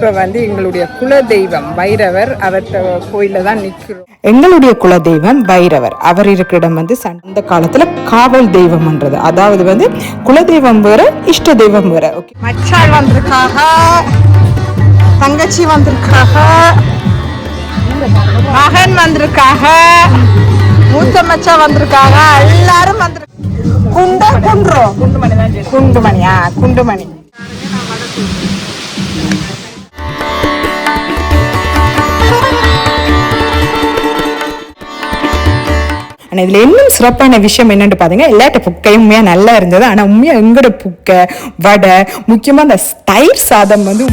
இப்போ வந்து எங்களுடைய குலதெய்வம் பைரவர் அவர்கிட்ட கோயிலில் தான் நிற்கிறோம். எங்களுடைய குலதெய்வம் பைரவர் அவர் இருக்கிற இடம் வந்து அந்த காலத்துல காவல் தெய்வம்ன்றது, அதாவது வந்து குலதெய்வம் வேற இஷ்ட தெய்வம் வேற. ஓகே, மச்சாள் வந்திருக்காக, தங்கச்சி வந்திருக்காக, மகன் வந்திருக்காக, மூத்த மச்சா வந்திருக்காங்க, எல்லாரும் வந்திருக்காங்க. குண்டுமணியா குண்டுமணி. ஆனால் இதில் இன்னும் சிறப்பான விஷயம் என்னென்னு பார்த்தீங்க, எல்லாட்ட புக்கையும் உண்மையாக நல்லா இருந்தது. ஆனால் உண்மையாக எங்களோட புக்கை வடை, முக்கியமாக அந்த தயிர் சாதம் வந்து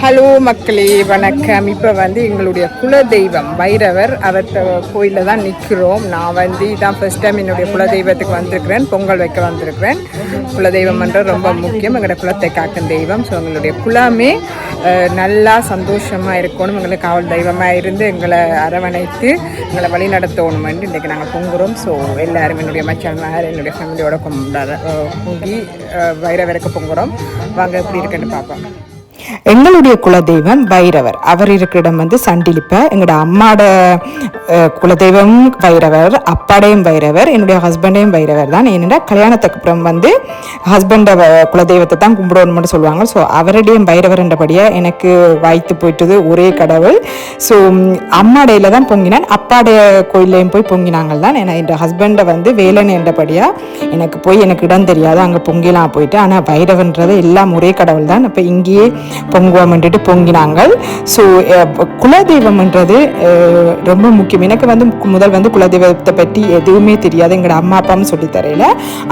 ஹலோ மக்களே, வணக்கம். இப்போ வந்து எங்களுடைய குலதெய்வம் பைரவர் அவர்கிட்ட கோயிலில் தான் நிற்கிறோம். நான் வந்து இதான் ஃபர்ஸ்ட் டைம் என்னுடைய குலதெய்வத்துக்கு வந்திருக்கிறேன். பொங்கல் வைக்க வந்திருக்கிறேன். குலதெய்வம்ன்றது ரொம்ப முக்கியம், எங்களோட குலத்தை காக்கும் தெய்வம். ஸோ எங்களுடைய குலமே நல்லா சந்தோஷமாக இருக்கணும், எங்களுக்கு காவல் தெய்வமாக இருந்து எங்களை அரவணைத்து எங்களை வழி நடத்தணுமென்று இன்றைக்கி நாங்கள் பொங்குறோம். ஸோ எல்லோரும் என்னுடைய மச்சான்மார் என்னுடைய ஃபேமிலியோட பொங்கி பைரவருக்கு பொங்குறோம். வாங்க எப்படி இருக்குன்னு பார்ப்போம். எங்களுடைய குலதெய்வம் பைரவர் அவர் இருக்கிற இடம் வந்து சண்டிலிப்ப. எங்களோட அம்மாட குலதெய்வம் பைரவர், அப்பாடையும் பைரவர், என்னுடைய ஹஸ்பண்டையும் பைரவர் தான். ஏன்னா கல்யாணத்துக்கு அப்புறம் வந்து ஹஸ்பண்ட குலதெய்வத்தை தான் கும்பிடணும்னு சொல்லுவாங்க. ஸோ அவருடைய பைரவர் என்றபடியாக எனக்கு வாய்த்து போயிட்டது ஒரே கடவுள். ஸோ அம்மாடையில் தான் பொங்கினான், அப்பாடைய கோயிலையும் போய் பொங்கினாங்கள் தான். ஏன்னா என் ஹஸ்பண்டை வந்து வேலன் என்றபடியாக எனக்கு போய் எனக்கு இடம் தெரியாது, அங்கே பொங்கிலாம் போயிட்டு. ஆனால் பைரவன்றது எல்லாம் ஒரே கடவுள் தான். இப்போ இங்கேயே பொங்குவோம்ன்ட்டு பொங்கினாங்கள். ஸோ குலதெய்வம்ன்றது ரொம்ப முக்கியம். எனக்கு வந்து முதல் வந்து குலதெய்வத்தை பற்றி எதுவுமே தெரியாது, எங்களோட அம்மா அப்பாவும் சொல்லித்தரையில.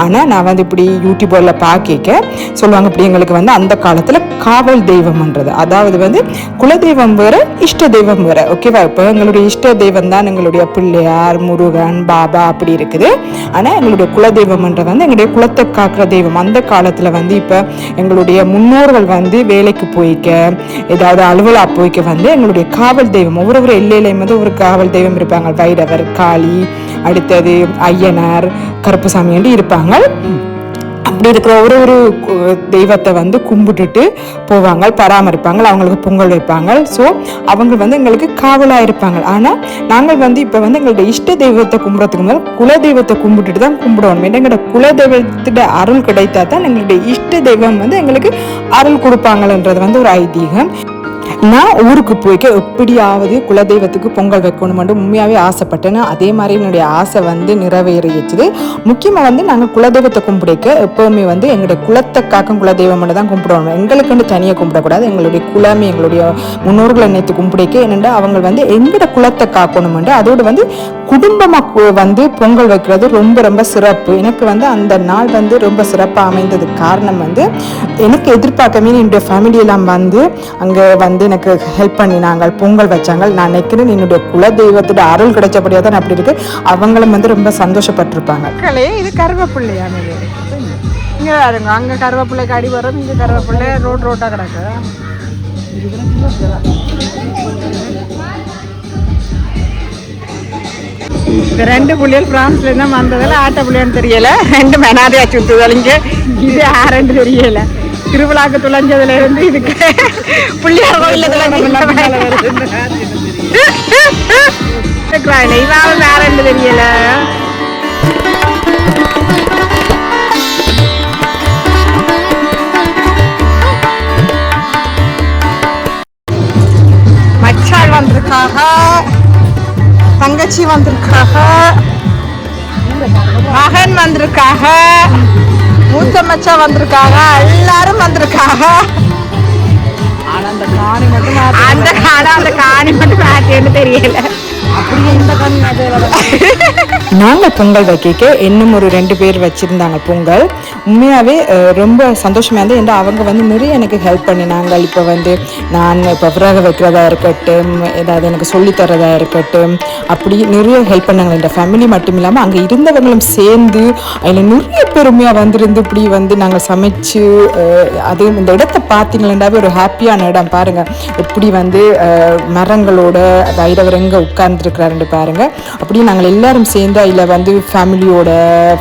ஆனால் நான் வந்து இப்படி யூடியூபில் பார்க்க சொல்லுவாங்க, இப்படி எங்களுக்கு வந்து அந்த காலத்தில் காவல் தெய்வம்ன்றது, அதாவது வந்து குலதெய்வம் வேற இஷ்ட தெய்வம் வேற. ஓகேவா? இப்போ எங்களுடைய இஷ்ட தெய்வம் தான் எங்களுடைய பிள்ளையார், முருகன், பாபா அப்படி இருக்குது. ஆனால் எங்களுடைய குலதெய்வம்ன்றது வந்து எங்களுடைய குலத்தை காக்கிற தெய்வம். அந்த காலத்தில் வந்து இப்போ எங்களுடைய முன்னோர்கள் வந்து வேலைக்கு போய்க்க, ஏதாவது அலுவலா போய்க்க வந்து எங்களுடைய காவல் தெய்வம், ஒவ்வொரு எல்லையிலையும் வந்து ஒரு காவல் தெய்வம் இருப்பாங்க. பைரவர், காளி, அடுத்தது ஐயனார், கருப்புசாமி என்று இருப்பாங்க. அப்படி இருக்கிற ஒரு தெய்வத்தை வந்து கும்பிட்டுட்டு போவாங்க, பராமரிப்பாங்க, அவங்களுக்கு பொங்கல் வைப்பாங்க. ஸோ அவங்க வந்து எங்களுக்கு காவலாக இருப்பாங்க. ஆனால் நாங்கள் வந்து இப்போ வந்து எங்களோட இஷ்ட தெய்வத்தை கும்பிட்றதுக்கு முதல் குலதெய்வத்தை கும்பிட்டுட்டு தான் கும்பிடுவோம். ஏன்னா எங்களோட குலதெய்வத்தோட அருள் கிடைத்தா தான் எங்களுடைய இஷ்ட தெய்வம் வந்து எங்களுக்கு அருள் கொடுப்பாங்கன்றது வந்து ஒரு ஐதீகம். நான் ஊருக்கு போய்க்க எப்படியாவது குலதெய்வத்துக்கு பொங்கல் வைக்கணுமென்று உண்மையாகவே ஆசைப்பட்டேன். அதே மாதிரி என்னுடைய ஆசை வந்து நிறைவேறிடுச்சு. முக்கியமாக வந்து நாங்கள் குலதெய்வத்தை கும்பிடிக்க எப்போவுமே வந்து எங்களுடைய குலத்தை காக்கும் குலதெய்வம் தான் கும்பிடுவோம். எங்களுக்குன்னு தனியாக கும்பிடக்கூடாது. எங்களுடைய குலமே எங்களுடைய முன்னோர்களை நினைத்து கும்பிடிக்க என்னென்னா அவங்க வந்து எங்களோட குலத்தை காக்கணுமென்று, அதோடு வந்து குடும்பமாக வந்து பொங்கல் வைக்கிறது ரொம்ப ரொம்ப சிறப்பு. எனக்கு வந்து அந்த நாள் வந்து ரொம்ப சிறப்பாக அமைந்ததுக்கு காரணம் வந்து எனக்கு எதிர்பார்க்கவே என்னுடைய ஃபேமிலியெல்லாம் வந்து அங்கே வந்து எனக்கு ஹெல்ப் பண்ணினாங்க, பொங்கல் வச்சாங்க. நான் நினைக்கிறேன் என்னுடைய குலதெய்வத்தோட அருள் கிடைச்சபடியாக தான் அப்படி இருக்கு. அவங்களும் வந்து ரொம்ப சந்தோஷப்பட்டிருப்பாங்க. இது கருவேப்பிள்ளையா? இங்கே பாருங்க, அங்கே கருவேப்பிள்ளை காடி வரும், இங்கே கருவேப்பிள்ளை ரோட்டாக கிடக்கு. இந்த ரெண்டு புள்ளிகள் பிரான்ஸ்ல இருந்தா வந்ததில் ஆட்ட புள்ளியான்னு தெரியல, ரெண்டு மெனாதையா சுத்துதல். இங்கே இது ஆரண்டு தெரியல. திருவிழாக்கு துளைஞ்சதுல இருந்து இதுக்கு புள்ளியார் கோயில இவாவும் ஆரண்டு தெரியல. மச்சாள் வந்திருக்காக, தங்கச்சி வந்திருக்காக, மகன் வந்திருக்காக, மூத்த மச்சா வந்திருக்காங்க, எல்லாரும் வந்திருக்காங்க. அந்த காணி மட்டும் மாட்டேன்னு தெரியல. நாங்கள் பொங்கல் வைக்க இன்னும் ஒரு 2 பேர் வச்சுருந்தாங்க பொங்கல். உண்மையாகவே ரொம்ப சந்தோஷமாக இருந்தது. ஏன்னா அவங்க வந்து நிறைய எனக்கு ஹெல்ப் பண்ணினாங்க. இப்போ வந்து நான் இப்போ விறகு வைக்கிறதா இருக்கட்டும், ஏதாவது எனக்கு சொல்லித்தரதா இருக்கட்டும், அப்படி நிறைய ஹெல்ப் பண்ணாங்க. இந்த ஃபேமிலி மட்டும் இல்லாமல் அங்கே இருந்தவங்களும் சேர்ந்து அதில் நிறைய பெருமையாக வந்திருந்து இப்படி வந்து நாங்கள் சமைச்சு அது இந்த இடத்த பார்த்தீங்கன்னாவே ஒரு ஹாப்பியான இடம். பாருங்கள் எப்படி வந்து மரங்களோட வைரவர் எங்கே உட்கார்ந்து வந்திருக்கிறாருன்னு பாருங்கள். அப்படியே நாங்கள் எல்லாரும் சேர்ந்து அதில் வந்து ஃபேமிலியோட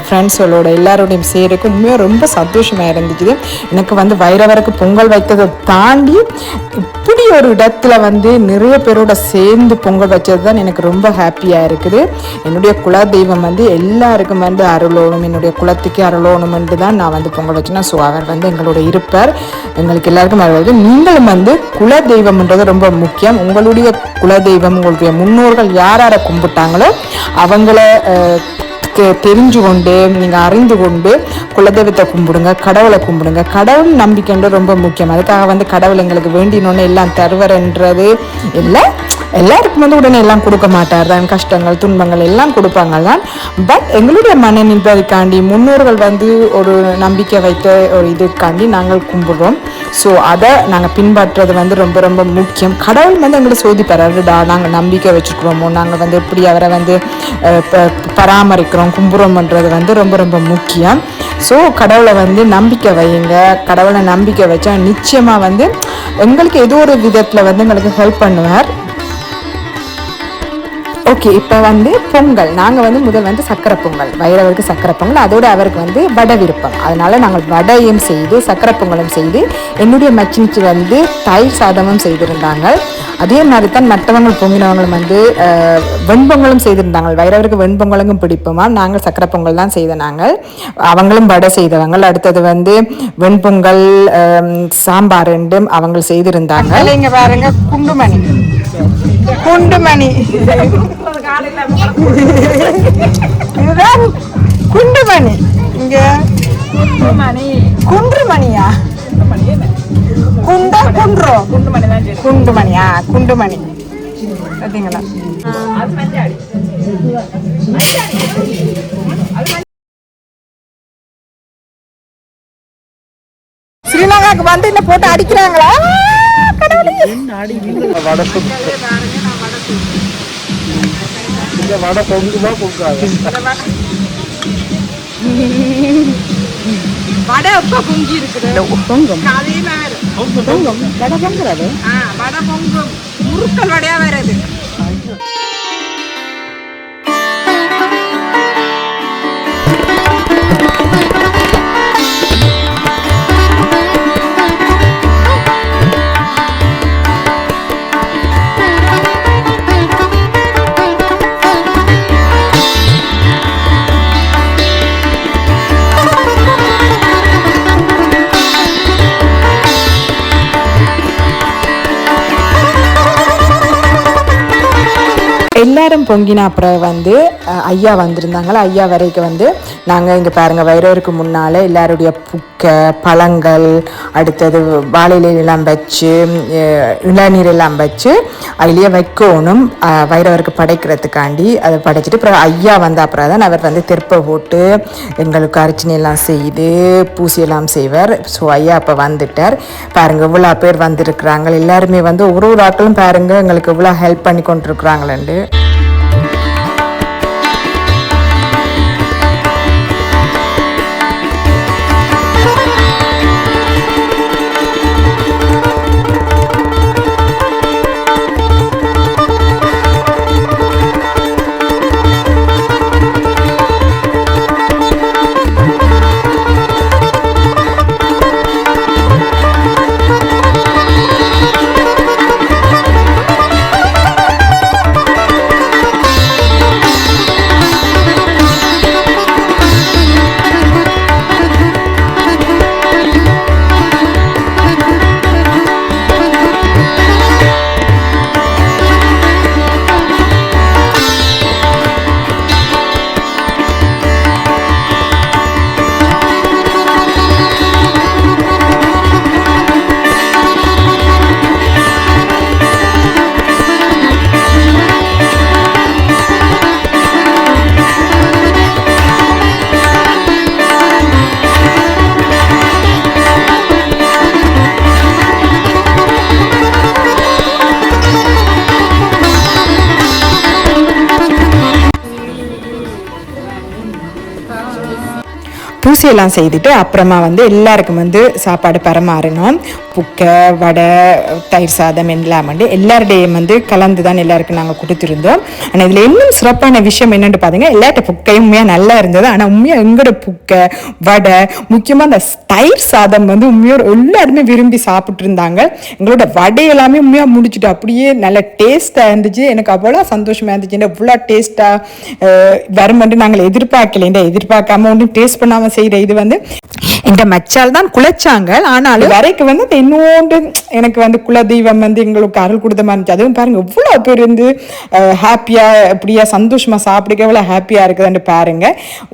ஃப்ரெண்ட்ஸுகளோட எல்லாரோடையும் செய்கிறதுக்கு உண்மையாக ரொம்ப சந்தோஷமாக இருந்துச்சு. எனக்கு வந்து வைரவருக்கு பொங்கல் வைத்ததை தாண்டி இப்படி ஒரு இடத்துல வந்து நிறைய பேரோட சேர்ந்து பொங்கல் வச்சது தான் எனக்கு ரொம்ப ஹாப்பியாக இருக்குது. என்னுடைய குலதெய்வம் வந்து எல்லாருக்கும் வந்து அருளோணும், என்னுடைய குலத்துக்கு அருளோணும்னு தான் நான் வந்து பொங்கல் வச்சேன்னா. ஸோ அவர் வந்து எங்களோட இருப்பார், எங்களுக்கு எல்லாருக்கும் அருள். நீங்களும் வந்து குலதெய்வம்ன்றது ரொம்ப முக்கியம். உங்களுடைய குலதெய்வம், உங்களுடைய முன்னோர்கள் யாரை கும்பிட்டாங்களோ அவங்கள தெரிஞ்சு கொண்டு நீங்கள் அறிந்து கொண்டு குலதெய்வத்தை கும்பிடுங்க, கடவுளை கும்பிடுங்க. கடவுள் நம்பிக்கைன்றது ரொம்ப முக்கியம். அதுக்காக வந்து கடவுள் எங்களுக்கு வேண்டினோன்னு எல்லாம் தருவர்ன்றது இல்லை. எல்லாருக்கும் வந்து உடனே எல்லாம் கொடுக்க மாட்டார் தான், கஷ்டங்கள் துன்பங்கள் எல்லாம் கொடுப்பாங்க தான். பட் எங்களுடைய மன நிம்மதிக்காண்டி முன்னோர்கள் வந்து ஒரு நம்பிக்கை வைத்த ஒரு இதுக்காண்டி நாங்கள் கும்பிடுறோம். ஸோ அதை நாங்கள் பின்பற்றுறது வந்து ரொம்ப ரொம்ப முக்கியம். கடவுள் வந்து எங்களை சோதிப்பறாருடா, நாங்கள் நம்பிக்கை வச்சுக்கிறோமோ, நாங்கள் வந்து எப்படி அவரை வந்து பராமரிக்கிறோம் கும்பிடுறோம்ன்றது வந்து ரொம்ப ரொம்ப முக்கியம். ஸோ கடவுளை வந்து நம்பிக்கை வையுங்க. கடவுளை நம்பிக்கை வச்சா நிச்சயமாக வந்து எங்களுக்கு ஏதோ ஒரு விதத்தில் வந்து எங்களுக்கு ஹெல்ப் பண்ணுவார். ஓகே, இப்போ வந்து பொங்கல் நாங்கள் வந்து முதல் வந்து சக்கரை பொங்கல், வைரவருக்கு சக்கரை பொங்கல், அதோடு அவருக்கு வந்து வடை விருப்பம். அதனால் நாங்கள் வடையும் செய்து சக்கரை பொங்கலும் செய்து என்னுடைய மச்சினிக்கு வந்து தயிர் சாதமும் செய்திருந்தாங்க. அதே மாதிரி தான் மற்றவங்க பொங்கினவங்களும் வந்து வெண்பொங்கலும் செய்திருந்தாங்க. வைரவருக்கு வெண்பொங்கலும் பிடிப்புமா, நாங்கள் சக்கரை பொங்கல் தான் செய்த நாங்கள், அவங்களும் வடை செய்தவங்க. அடுத்தது வந்து வெண்பொங்கல் சாம்பார் ரெண்டும் அவங்க செய்திருந்தாங்க. இங்கே பாருங்க குண்டுமணி குண்டுமணி இதுதான் குண்டுமணி. இங்க குன்றுமணியா குண்டா குன்றோ குண்டுமணியா குண்டுமணி பார்த்தீங்களா? ஸ்ரீலங்காவுக்கு வந்து என்ன போட்டு அடிக்கிறாங்களா? வடை பொங்குமா பொங்காது? வடை எப்ப பொங்கி இருக்குது? பொங்கும் பொங்கும் வடை பொங்குறது, வடை பொங்கும், முறுக்கல் வடையா வருது. எல்லாரும் பொங்கின அப்புறம் வந்து ஐயா வந்திருந்தாங்களா. ஐயா வரைக்கும் வந்து நாங்கள் இங்கே பாருங்கள் வைரவருக்கு முன்னால் எல்லாருடைய புக்கை பழங்கள், அடுத்தது வாழையிலாம் வச்சு இளநீரெல்லாம் வச்சு அதிலேயே வைக்கணும் வைரவருக்கு படைக்கிறதுக்காண்டி. அதை படைச்சிட்டு அப்புறம் ஐயா வந்த அப்புறம் தான் அவர் வந்து தெற்பை போட்டு எங்களுக்கு அர்ச்சனையெல்லாம் செய்து பூசியெல்லாம் செய்வார். ஸோ ஐயா அப்போ வந்துட்டார். பாருங்கள் இவ்வளோ பேர் வந்திருக்கிறாங்க. எல்லாருமே வந்து ஒரு ஆட்களும் பாருங்கள் எங்களுக்கு இவ்வளோ ஹெல்ப் பண்ணி கொண்டிருக்கிறாங்களேண்டு. பூசையெல்லாம் செய்துட்டு அப்புறமா வந்து எல்லாருக்கும் வந்து சாப்பாடு பரமாறணும். புக்கை, வடை, தயிர் சாதம் எல்லாம் வந்து எல்லாருடையும் வந்து கலந்து தான் எல்லாருக்கும் நாங்கள் கொடுத்துருந்தோம். ஆனால் இதில் இன்னும் சிறப்பான விஷயம் என்னென்னு பார்த்தீங்கன்னா, எல்லாட்ட புக்கையும் உண்மையாக நல்லா இருந்தது. ஆனால் உண்மையாக எங்களோட புக்கை, வடை, முக்கியமாக அந்த தயிர் சாதம் வந்து உண்மையோட எல்லாருமே விரும்பி சாப்பிட்டு இருந்தாங்க. எங்களோட வடை எல்லாமே உண்மையாக முடிச்சுட்டு அப்படியே நல்ல டேஸ்ட்டாக இருந்துச்சு. எனக்கு அவ்வளோ சந்தோஷமாக இருந்துச்சு. இவ்வளோ டேஸ்ட்டாக வருமென்று நாங்கள் எதிர்பார்க்காம ஒன்றும் டேஸ்ட் பண்ணாமல் செய்கிற இது வந்து இந்த மச்சால் தான் குலைச்சாங்க. ஆனாலும் வரைக்கும் வந்து இன்னொன்று எனக்கு வந்து குலதெய்வம் வந்து எங்களுக்கு அருள் கொடுத்த மாதிரி இருந்துச்சு. அதுவும் பாருங்க எவ்வளோ பேர் வந்து ஹாப்பியாக அப்படியா சந்தோஷமாக சாப்பிடுக்க எவ்வளோ ஹாப்பியாக இருக்குதுன்னு பாருங்க.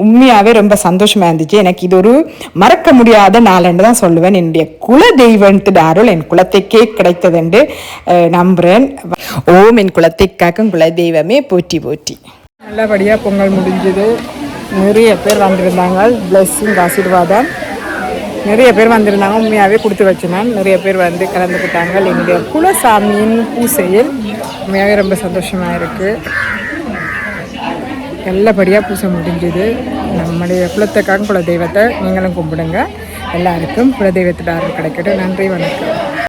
உண்மையாகவே ரொம்ப சந்தோஷமாக இருந்துச்சு. எனக்கு இது ஒரு மறக்க முடியாத நாள்ன்னு தான் சொல்லுவேன். என்னுடைய குலதெய்வத்தின் அருள் என் குலத்தைக்கே கிடைத்ததுண்டு நம்புகிறேன். ஓம் என் குலத்தை காக்கும் குலதெய்வமே போற்றி போற்றி. நல்லபடியாக பொங்கல் முடிஞ்சது. நிறைய பேர் வந்திருந்தாங்க. பிளஸ்ஸிங் ஆசீர்வாதம் நிறைய பேர் வந்திருந்தாங்க. உண்மையாகவே கொடுத்து வச்சுனான். நிறைய பேர் வந்து கலந்துக்கிட்டாங்க. என்னுடைய குலசாமியின் பூசையில் உண்மையாகவே ரொம்ப சந்தோஷமாக இருக்குது. நல்லபடியாக பூசை முடிஞ்சது. நம்முடைய குலத்துக்காக குலதெய்வத்தை நீங்களும் கும்பிடுங்க. எல்லாருக்கும் குலதெய்வத்தில் அருள் கிடைக்கட்டும். நன்றி, வணக்கம்.